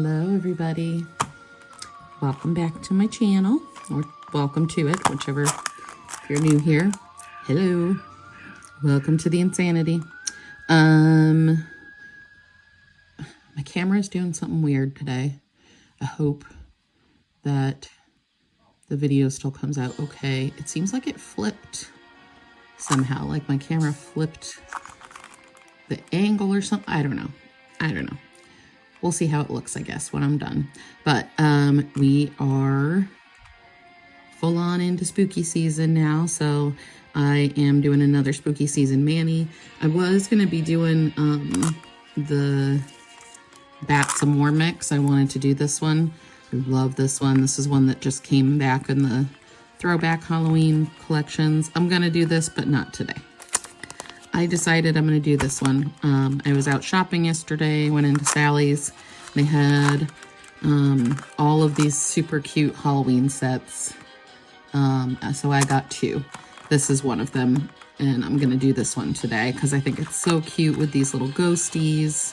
Hello everybody, welcome back to my channel, or welcome to it, whichever. If you're new here, hello, welcome to the insanity. My camera is doing something weird today. I hope that the video still comes out okay. It seems like it flipped somehow, like my camera flipped the angle or something. I don't know. We'll see how it looks, I guess, when I'm done. But we are full on into spooky season now, so I am doing another spooky season mani. I was going to be doing the Bat Some More mix. I wanted to do this one. I love this one. This is one that just came back in the throwback Halloween collections. I'm going to do this, but not today. I decided I'm going to do this one. I was out shopping yesterday, went into Sally's. They had all of these super cute Halloween sets. So I got two. This is one of them, and I'm going to do this one today because I think it's so cute with these little ghosties,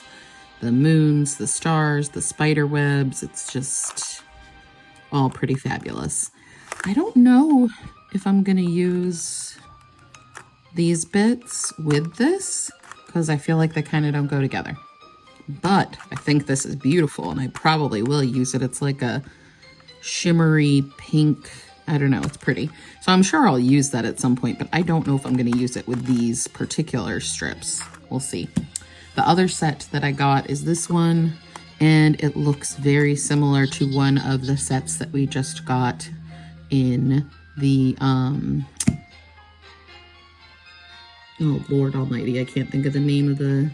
the moons, the stars, the spider webs. It's just all pretty fabulous. I don't know if I'm going to use these bits with this because I feel like they kind of don't go together, but I think this is beautiful and I probably will use it. It's like a shimmery pink, I don't know, it's pretty, so I'm sure I'll use that at some point, but I don't know if I'm going to use it with these particular strips. We'll see. The other set that I got is this one, and it looks very similar to one of the sets that we just got in the oh, Lord Almighty, I can't think of the name of the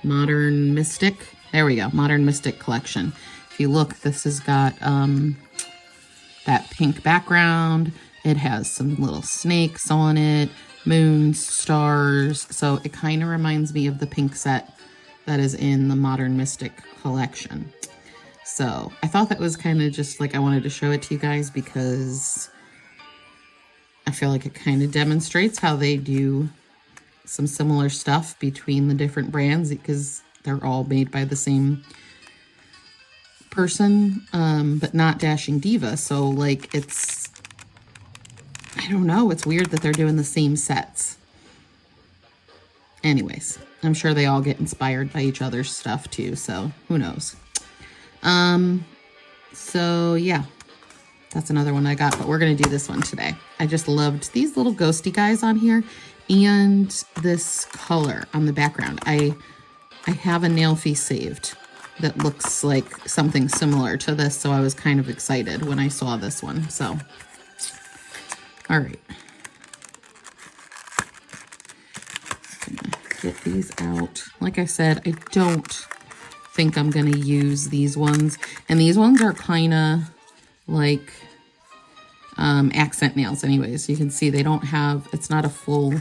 Modern Mystic. There we go, Modern Mystic collection. If you look, this has got that pink background. It has some little snakes on it, moons, stars. So it kind of reminds me of the pink set that is in the Modern Mystic collection. So I thought that was kind of just like, I wanted to show it to you guys because I feel like it kind of demonstrates how they do some similar stuff between the different brands because they're all made by the same person, but not Dashing Diva. So like it's, I don't know, it's weird that they're doing the same sets. Anyways, I'm sure they all get inspired by each other's stuff too, so who knows. So yeah, that's another one I got, but we're gonna do this one today. I just loved these little ghosty guys on here and this color on the background. I have a nail fee saved that looks like something similar to this, so I was kind of excited when I saw this one. So, all right. Gonna get these out. Like I said, I don't think I'm gonna use these ones, and these ones are kind of like accent nails anyways. You can see they don't have, it's not a full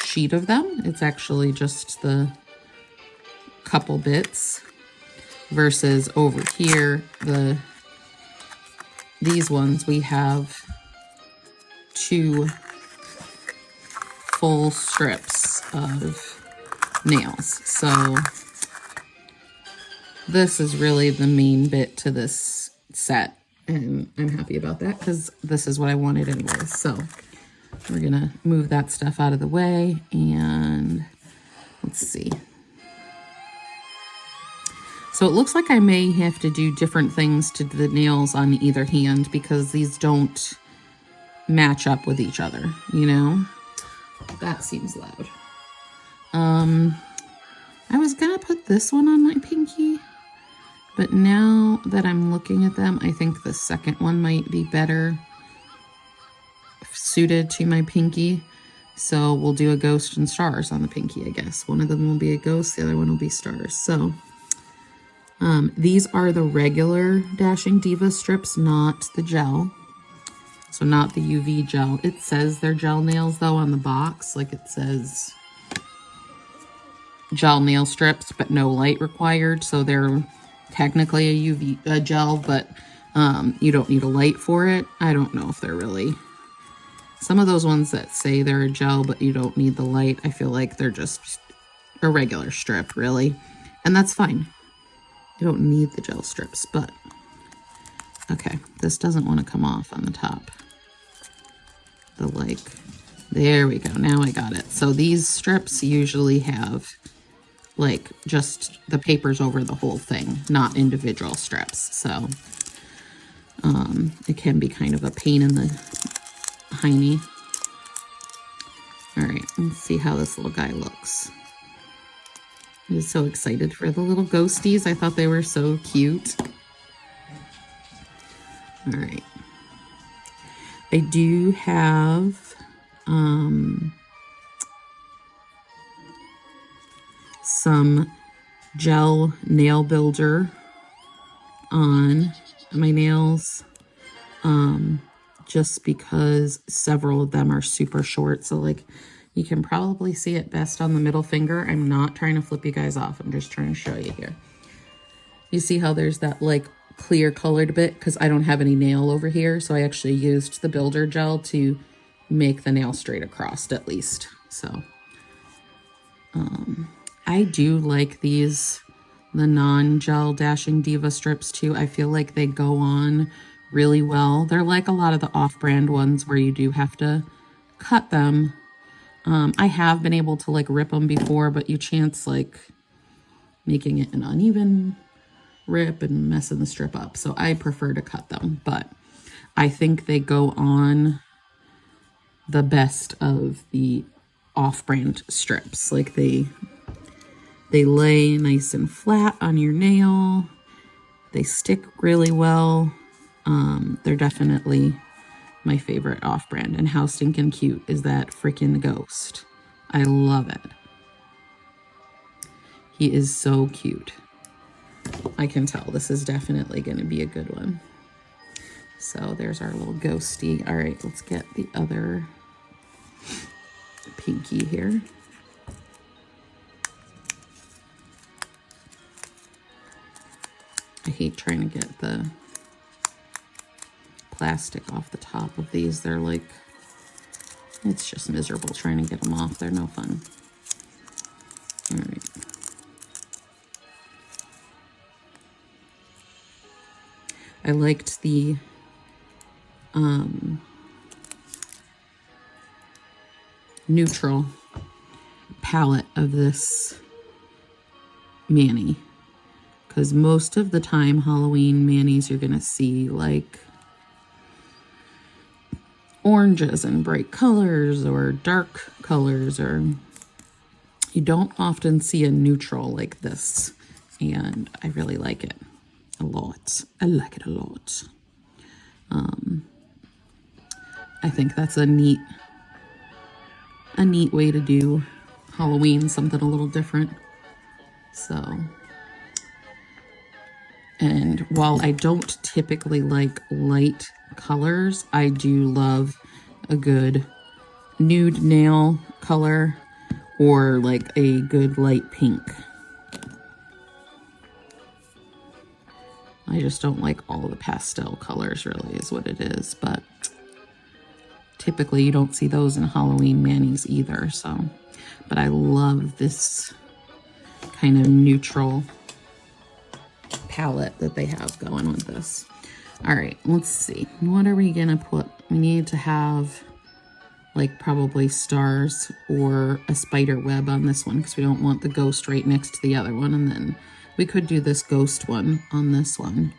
sheet of them. It's actually just the couple bits versus over here, these ones, we have two full strips of nails. So this is really the main bit to this set, and I'm happy about that because this is what I wanted anyway. So we're gonna move that stuff out of the way, and let's see. So it looks like I may have to do different things to the nails on either hand because these don't match up with each other, you know? That seems loud. I was gonna put this one on my pinky, but now that I'm looking at them, I think the second one might be better suited to my pinky. So we'll do a ghost and stars on the pinky, I guess. One of them will be a ghost, the other one will be stars. So these are the regular Dashing Diva strips, not the gel. So not the UV gel. It says they're gel nails though on the box. Like it says gel nail strips, but no light required. So they're technically a UV gel, but you don't need a light for it. I don't know if they're really, some of those ones that say they're a gel, but you don't need the light, I feel like they're just a regular strip, really. And that's fine. You don't need the gel strips, but okay, this doesn't want to come off on the top. There we go. Now I got it. So these strips usually have like just the papers over the whole thing, not individual strips. So it can be kind of a pain in the hiney. All right, let's see how this little guy looks. I'm just so excited for the little ghosties. I thought they were so cute. All right. I do have some gel nail builder on my nails, just because several of them are super short. So like you can probably see it best on the middle finger. I'm not trying to flip you guys off. I'm just trying to show you here. You see how there's that like clear colored bit because I don't have any nail over here. So I actually used the builder gel to make the nail straight across at least. So I do like these, the non-gel Dashing Diva strips too. I feel like they go on really well. They're like a lot of the off-brand ones where you do have to cut them. I have been able to like rip them before, but you chance like making it an uneven rip and messing the strip up. So I prefer to cut them, but I think they go on the best of the off-brand strips. Like they lay nice and flat on your nail. They stick really well. They're definitely my favorite off-brand. And how stinking cute is that freaking ghost? I love it. He is so cute. I can tell this is definitely going to be a good one. So there's our little ghosty. All right, let's get the other pinky here. I hate trying to get the plastic off the top of these. They're like, it's just miserable trying to get them off. They're no fun. All right. I liked the neutral palette of this mani, because most of the time Halloween manis you're gonna see like oranges and bright colors or dark colors, or you don't often see a neutral like this, and I really like it a lot. I like it a lot. I think that's a neat way to do Halloween, something a little different. So, and while I don't typically like light colors, I do love a good nude nail color or like a good light pink. I just don't like all the pastel colors, really, is what it is. But typically you don't see those in Halloween manis either. So, but I love this kind of neutral palette that they have going with this. All right, let's see. What are we gonna put? We need to have like probably stars or a spider web on this one because we don't want the ghost right next to the other one. And then we could do this ghost one on this one.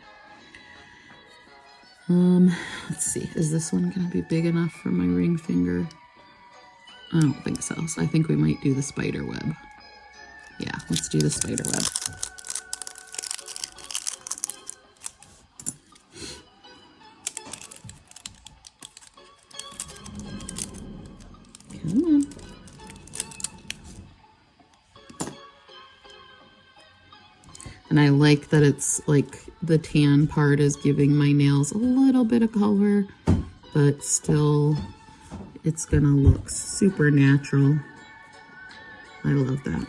Let's see. Is this one gonna be big enough for my ring finger? I don't think so. So I think we might do the spider web. Yeah, let's do the spider web. Come on. And I like that it's like the tan part is giving my nails a little bit of color, but still it's gonna look super natural. I love that.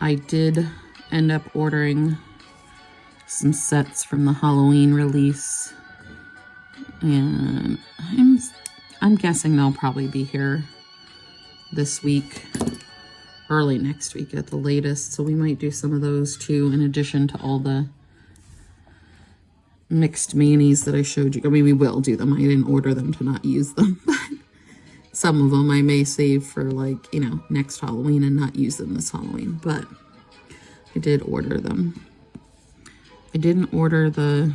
I did end up ordering some sets from the Halloween release And I'm guessing they'll probably be here this week, early next week at the latest. So we might do some of those too, in addition to all the mixed mayonnaise that I showed you. I mean, we will do them. I didn't order them to not use them, but some of them I may save for, like, you know, next Halloween and not use them this Halloween, but I did order them. I didn't order the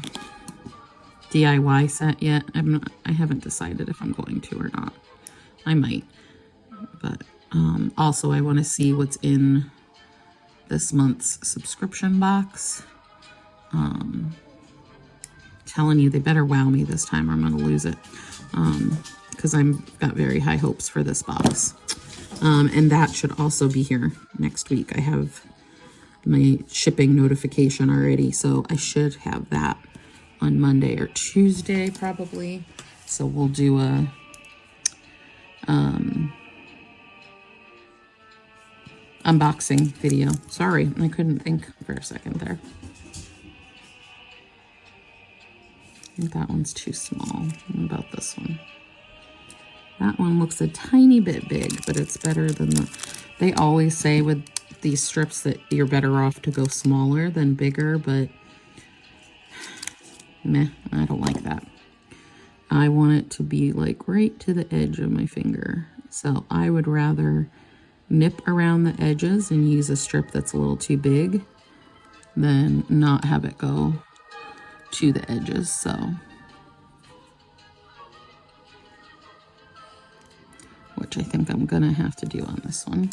DIY set yet. I haven't decided if I'm going to or not. I might, but also I want to see what's in this month's subscription box. Telling you, they better wow me this time or I'm gonna lose it, because I've got very high hopes for this box. And that should also be here next week. I have my shipping notification already, so I should have that on Monday or Tuesday probably. So we'll do a unboxing video. Sorry, I couldn't think for a second there. I think that one's too small. What about this one? That one looks a tiny bit big, but it's better than they always say with these strips that you're better off to go smaller than bigger, but meh, I don't like that. I want it to be like right to the edge of my finger. So I would rather nip around the edges and use a strip that's a little too big than not have it go to the edges. So which I think I'm gonna have to do on this one.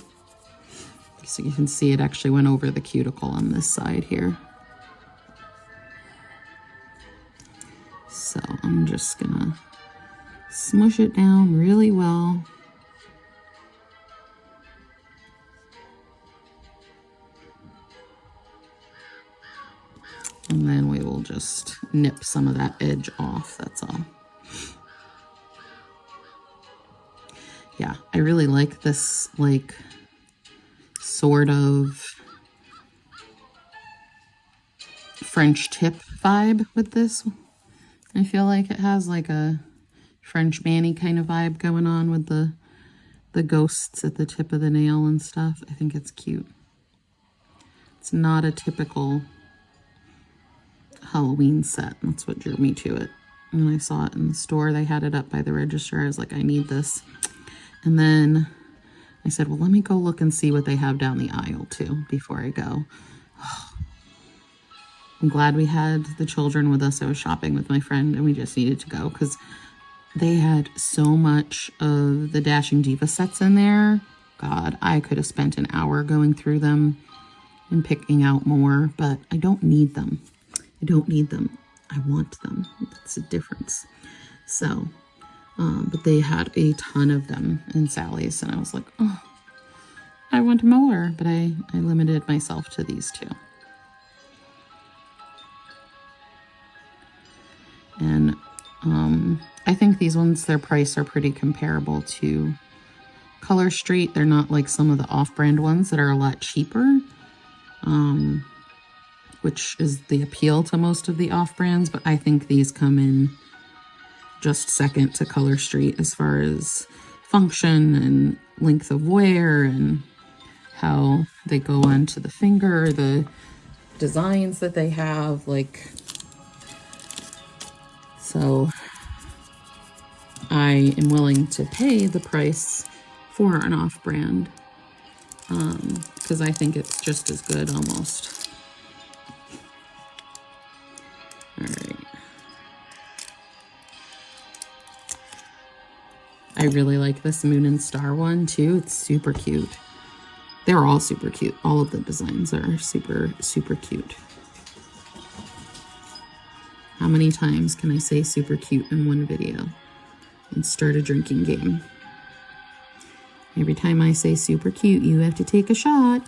So you can see it actually went over the cuticle on this side here. So I'm just gonna smush it down really well. And then we will just nip some of that edge off, that's all. Yeah, I really like this, like, sort of French tip vibe with this. I feel like it has like a French Manny kind of vibe going on with the ghosts at the tip of the nail and stuff. I think it's cute. It's not a typical Halloween set. That's what drew me to it. When I saw it in the store, they had it up by the register. I was like, I need this. And then I said, well, let me go look and see what they have down the aisle too before I go. I'm glad we had the children with us. I was shopping with my friend and we just needed to go because they had so much of the Dashing Diva sets in there. God, I could have spent an hour going through them and picking out more, but I don't need them. I don't need them. I want them. That's the difference. So, but they had a ton of them in Sally's and I was like, oh, I want more, but I limited myself to these two. And I think these ones, their price are pretty comparable to ColorStreet. They're not like some of the off-brand ones that are a lot cheaper, which is the appeal to most of the off-brands. But I think these come in just second to ColorStreet as far as function and length of wear and how they go onto the finger, the designs that they have, like, so I am willing to pay the price for an off-brand because I think it's just as good almost. All right. I really like this Moon and Star one too. It's super cute. They're all super cute. All of the designs are super, super cute. How many times can I say super cute in one video and start a drinking game? Every time I say super cute, you have to take a shot.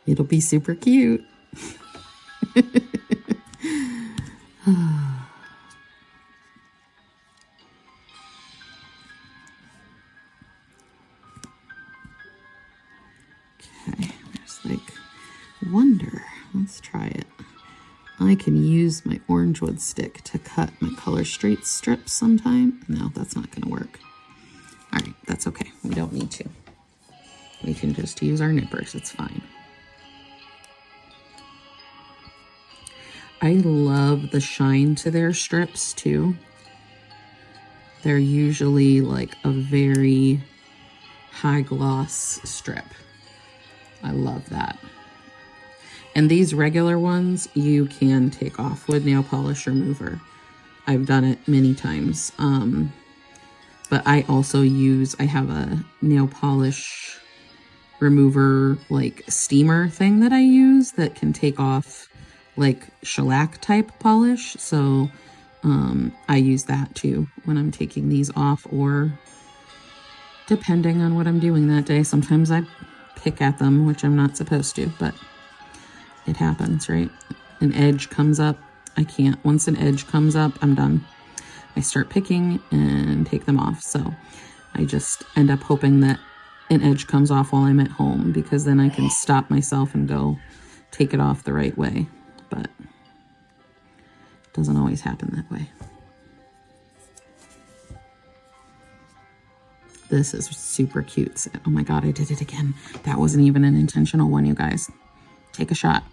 It'll be super cute. Okay, there's like Wonder. Let's try it. I can use my orange wood stick to cut my ColorStreet strips sometime. No, that's not going to work. All right, that's okay. We don't need to. We can just use our nippers. It's fine. I love the shine to their strips too. They're usually like a very high gloss strip. I love that. And these regular ones you can take off with nail polish remover. I've done it many times. But I also I have a nail polish remover like steamer thing that I use that can take off like shellac type polish. So I use that too when I'm taking these off, or depending on what I'm doing that day. Sometimes I pick at them, which I'm not supposed to, but it happens, right? An edge comes up. I can't. Once an edge comes up, I'm done. I start picking and take them off. So I just end up hoping that an edge comes off while I'm at home, because then I can stop myself and go take it off the right way. But it doesn't always happen that way. This is super cute. Oh my God, I did it again. That wasn't even an intentional one, you guys. Take a shot.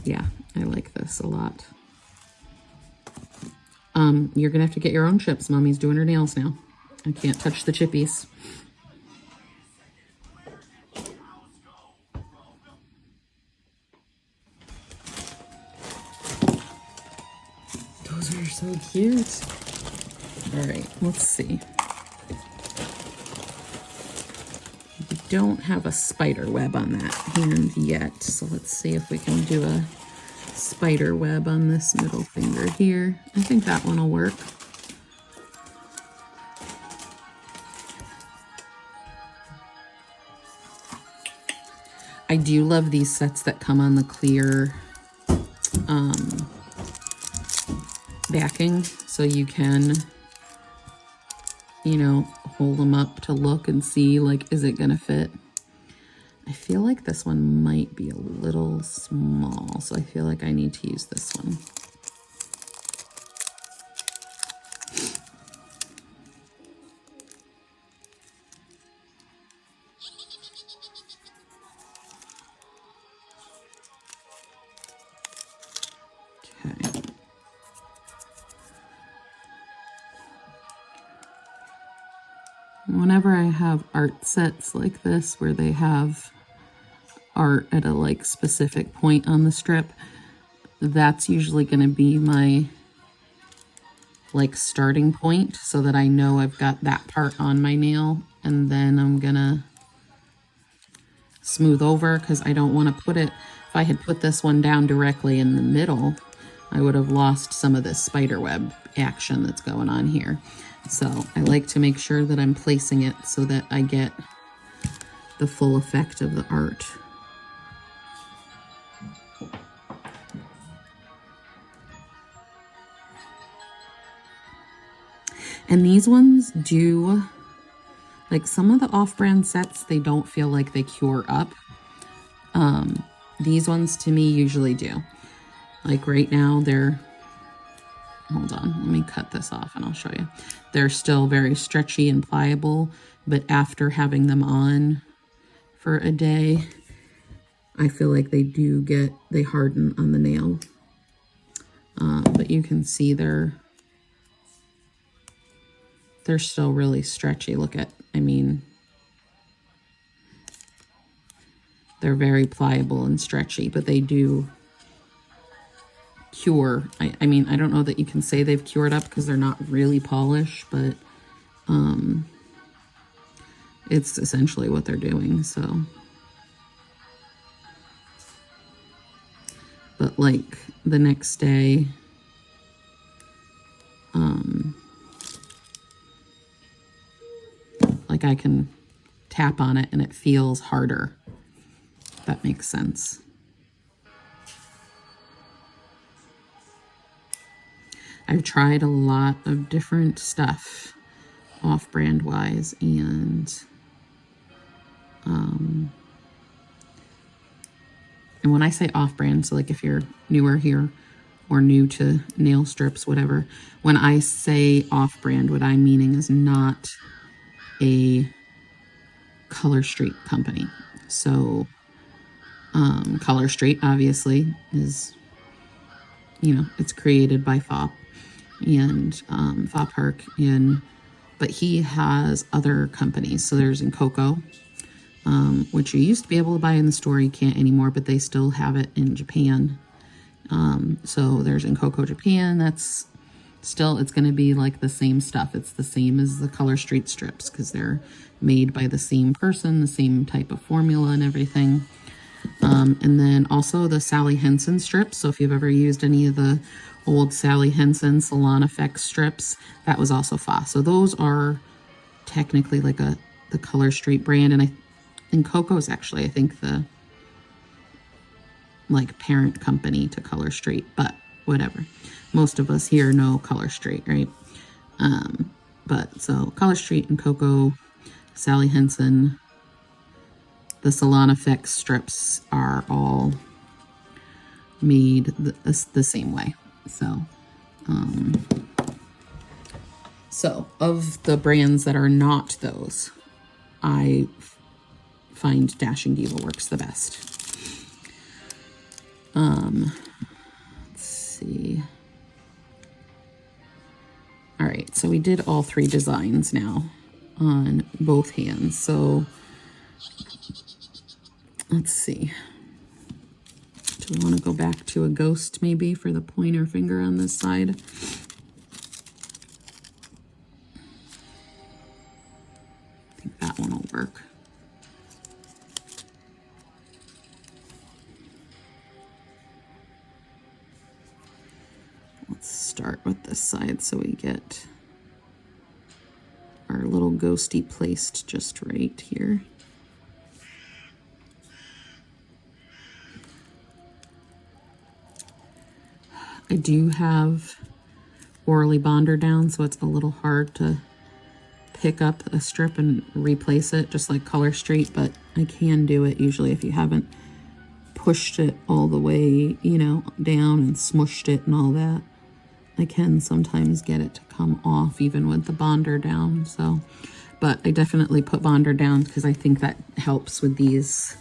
Yeah, I like this a lot. You're gonna have to get your own chips. Mommy's doing her nails now. I can't touch the chippies. Those are so cute. All right, let's see. We don't have a spider web on that hand yet, so let's see if we can do a spider web on this middle finger here. I think that one will work. I do love these sets that come on the clear backing, so you can, you know, hold them up to look and see, like, is it gonna fit? I feel like this one might be a little small, so I feel like I need to use this one. Okay. Whenever I have art sets like this where they have art at a like specific point on the strip, that's usually going to be my like starting point, so that I know I've got that part on my nail, and then I'm gonna smooth over, because I don't want to put it, if I had put this one down directly in the middle, I would have lost some of this spider web action that's going on here. So I like to make sure that I'm placing it so that I get the full effect of the art. And these ones do, like some of the off-brand sets, they don't feel like they cure up. These ones to me usually do. Like right now they're, hold on, let me cut this off and I'll show you. They're still very stretchy and pliable, but after having them on for a day, I feel like they harden on the nail. But you can see they're still really stretchy. Look at, I mean, they're very pliable and stretchy, but they do cure. I mean, I don't know that you can say they've cured up because they're not really polished, but it's essentially what they're doing. So, but like the next day, like I can tap on it and it feels harder. If that makes sense. I've tried a lot of different stuff off-brand wise, and And when I say off-brand, so like if you're newer here or new to nail strips, whatever, when I say off-brand, what I'm meaning is not a ColorStreet company. So ColorStreet obviously is, you know, it's created by FOP and FOP Park, but he has other companies. So there's Coco, which you used to be able to buy in the store. You can't anymore, but they still have it in Japan. So there's Coco Japan. That's still, it's going to be like the same stuff. It's the same as the ColorStreet strips because they're made by the same person, the same type of formula and everything. And then also the Sally Henson strips. So if you've ever used any of the old Sally Henson Salon Effects strips, that was also FA. So those are technically like the ColorStreet brand. And Coco is actually, I think, the like parent company to ColorStreet, but whatever. Most of us here know ColorStreet, right? But so ColorStreet and Coco, Sally Henson, the Salon Effects strips are all made the same way. So of the brands that are not those, I find Dashing Diva works the best. Let's see. All right, so we did all 3 designs now on both hands. So let's see. Do we want to go back to a ghost maybe for the pointer finger on this side? I think that one will work. Let's start with this side so we get our little ghosty placed just right here. I do have Orly Bonder down, so it's a little hard to pick up a strip and replace it, just like ColorStreet, but I can do it usually if you haven't pushed it all the way, you know, down and smushed it and all that. I can sometimes get it to come off even with the Bonder down, so, but I definitely put Bonder down because I think that helps with these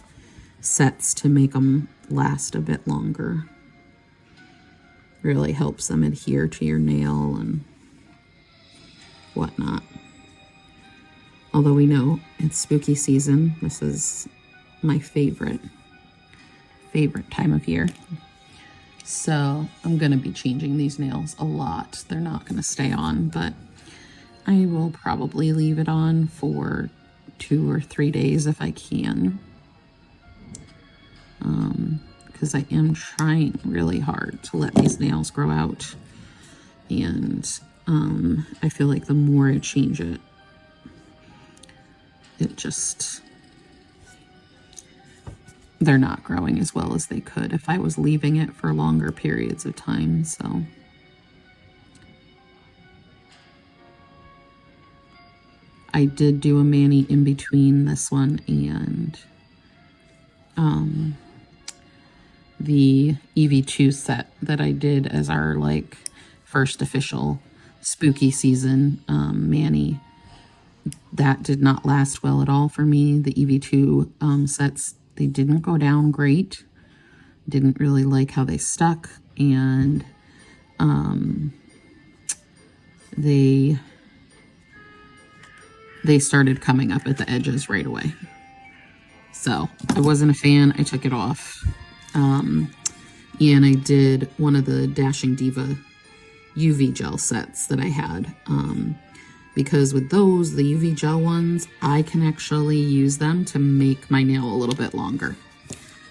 sets to make them last a bit longer. Really helps them adhere to your nail and whatnot. Although we know it's spooky season, this is my favorite time of year. So I'm gonna be changing these nails a lot. They're not gonna stay on, but I will probably leave it on for 2 or 3 days if I can. Because I am trying really hard to let these nails grow out. And I feel like the more I change it, they're not growing as well as they could if I was leaving it for longer periods of time. So I did do a mani in between this one and the EV2 set that I did as our like first official spooky season mani. That did not last well at all for me. The EV2 sets, they didn't go down great. Didn't really like how they stuck, and they started coming up at the edges right away. So I wasn't a fan. I took it off. And I did one of the Dashing Diva UV gel sets that I had. Because with those, the UV gel ones, I can actually use them to make my nail a little bit longer.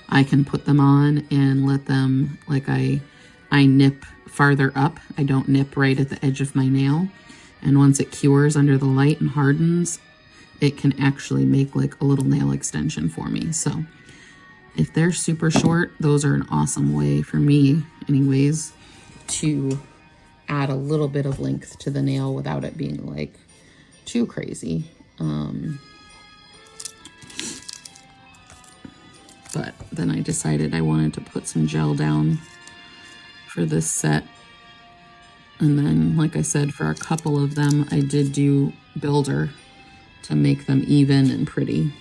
I can put them on and let them, like I nip farther up. I don't nip right at the edge of my nail. And once it cures under the light and hardens, it can actually make like a little nail extension for me. So if they're super short, those are an awesome way for me anyways to add a little bit of length to the nail without it being like too crazy. then I decided I wanted to put some gel down for this set. And then, like I said, for a couple of them, I did do builder to make them even and pretty.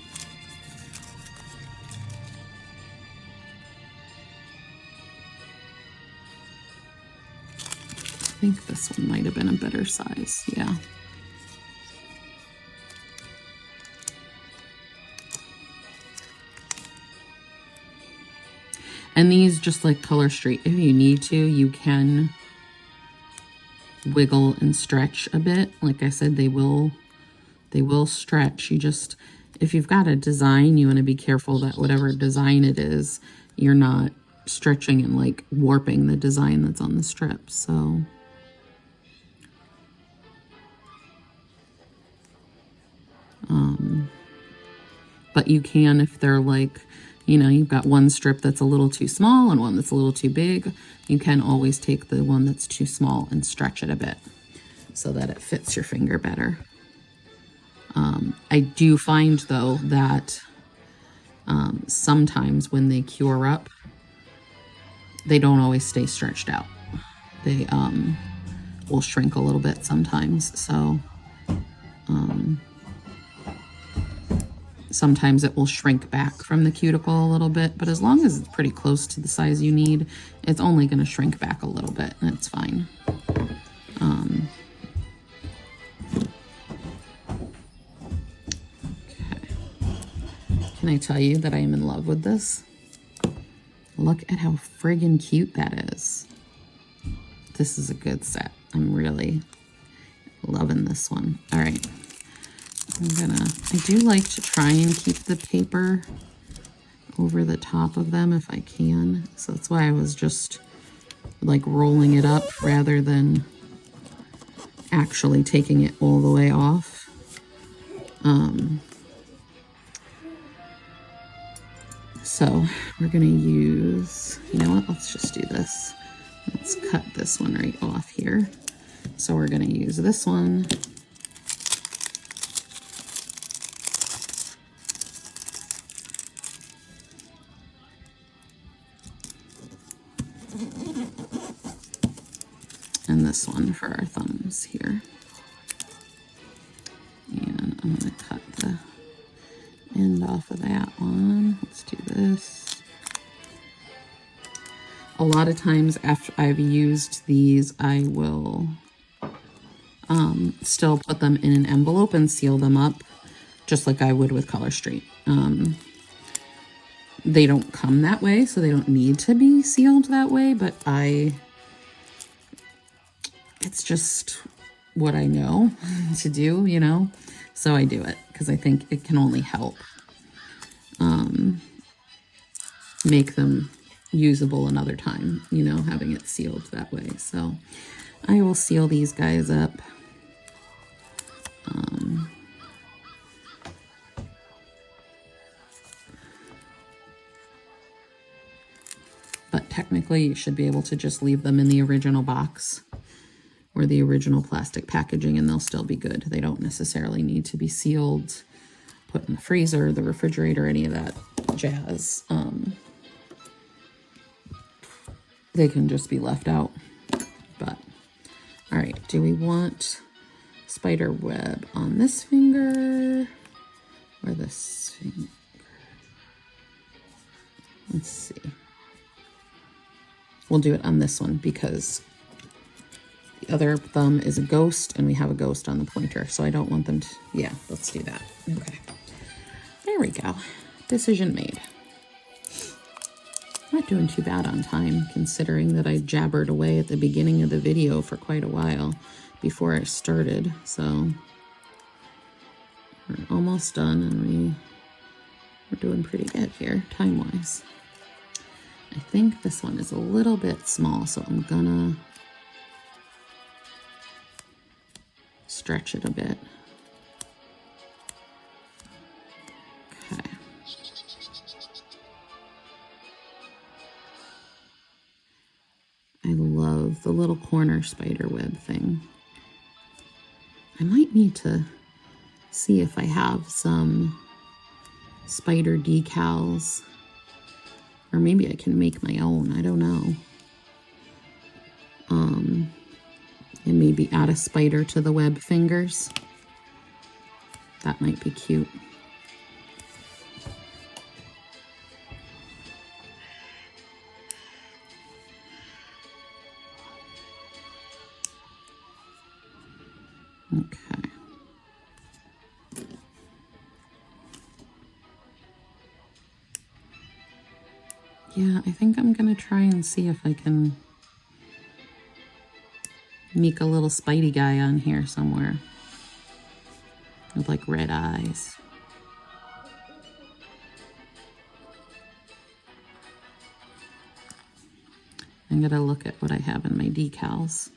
I think this one might have been a better size, yeah. And these, just like ColorStreet, if you need to, you can wiggle and stretch a bit. Like I said, they will stretch. You just, if you've got a design, you want to be careful that whatever design it is, you're not stretching and like warping the design that's on the strip. So but you can, if they're like, you know, you've got one strip that's a little too small and one that's a little too big, you can always take the one that's too small and stretch it a bit so that it fits your finger better. I do find, though, that sometimes when they cure up, they don't always stay stretched out. They will shrink a little bit sometimes, so sometimes it will shrink back from the cuticle a little bit, but as long as it's pretty close to the size you need, it's only going to shrink back a little bit, and it's fine. Okay. Can I tell you that I am in love with this? Look at how friggin' cute that is. This is a good set. I'm really loving this one. All right. I do like to try and keep the paper over the top of them if I can. So that's why I was just like rolling it up rather than actually taking it all the way off. So we're gonna use, you know what, let's just do this. Let's cut this one right off here. So we're gonna use this one. And this one for our thumbs here. And I'm going to cut the end off of that one. Let's do this. A lot of times after I've used these, I will still put them in an envelope and seal them up, just like I would with ColorStreet. They don't come that way, so they don't need to be sealed that way, but it's just what I know to do, you know? So I do it because I think it can only help make them usable another time, you know, having it sealed that way. So I will seal these guys up. But technically you should be able to just leave them in the original box or the original plastic packaging and they'll still be good. They don't necessarily need to be sealed, put in the freezer, the refrigerator, any of that jazz. They can just be left out. But, all right, do we want spider web on this finger or this finger? Let's see. We'll do it on this one because the other thumb is a ghost and we have a ghost on the pointer. So I don't want them to, yeah, let's do that. Okay. There we go. Decision made. Not doing too bad on time, considering that I jabbered away at the beginning of the video for quite a while before I started. So we're almost done and we're doing pretty good here, time-wise. I think this one is a little bit small, so I'm gonna stretch it a bit. Okay. I love the little corner spider web thing. I might need to see if I have some spider decals Or maybe I can make my own, I don't know. And maybe add a spider to the web fingers. That might be cute. Okay. Yeah, I think I'm gonna try and see if I can make a little Spidey guy on here somewhere with like red eyes. I'm gonna look at what I have in my decals.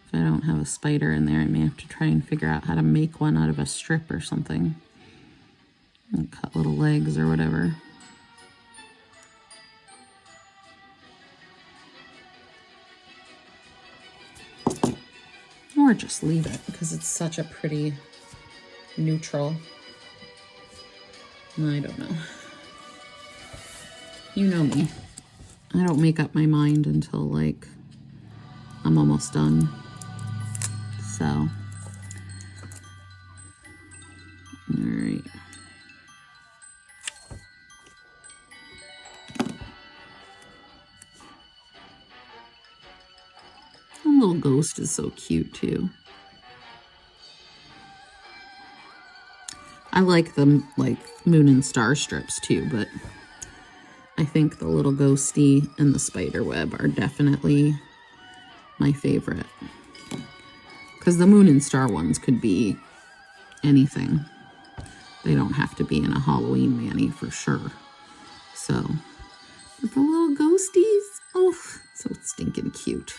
If I don't have a spider in there, I may have to try and figure out how to make one out of a strip or something. And cut little legs or whatever. Or just leave it because it's such a pretty neutral. I don't know. You know me. I don't make up my mind until like I'm almost done. So, all right. The little ghost is so cute too. I like the like moon and star strips too, but I think the little ghosty and the spider web are definitely my favorite. Because the moon and star ones could be anything. They don't have to be in a Halloween mani for sure. So, but the little ghosties, oh, so stinking cute.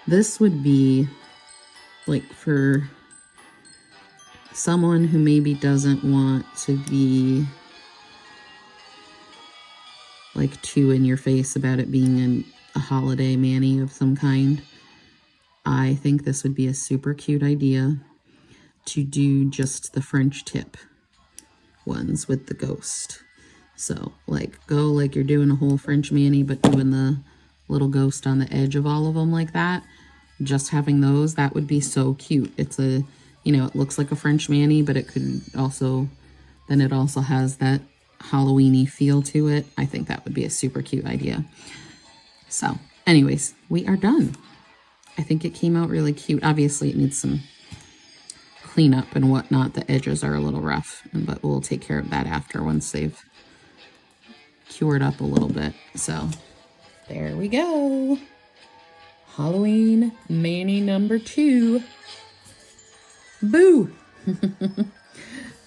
This would be like for someone who maybe doesn't want to be like too in your face about it being a holiday mani of some kind. I think this would be a super cute idea to do just the French tip ones with the ghost. So like go like you're doing a whole French mani but doing the little ghost on the edge of all of them like that. Just having those, that would be so cute. It's a, you know, it looks like a French mani, but it could also, then it also has that Halloween-y feel to it. I think that would be a super cute idea. So anyways, we are done. I think it came out really cute. Obviously it needs some cleanup and whatnot. The edges are a little rough, but we'll take care of that after once they've cured up a little bit. So there we go. Halloween mani number 2. Boo!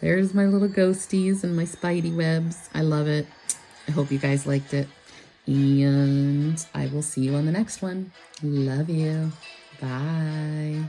There's my little ghosties and my spidey webs. I love it. I hope you guys liked it. And I will see you on the next one. Love you. Bye.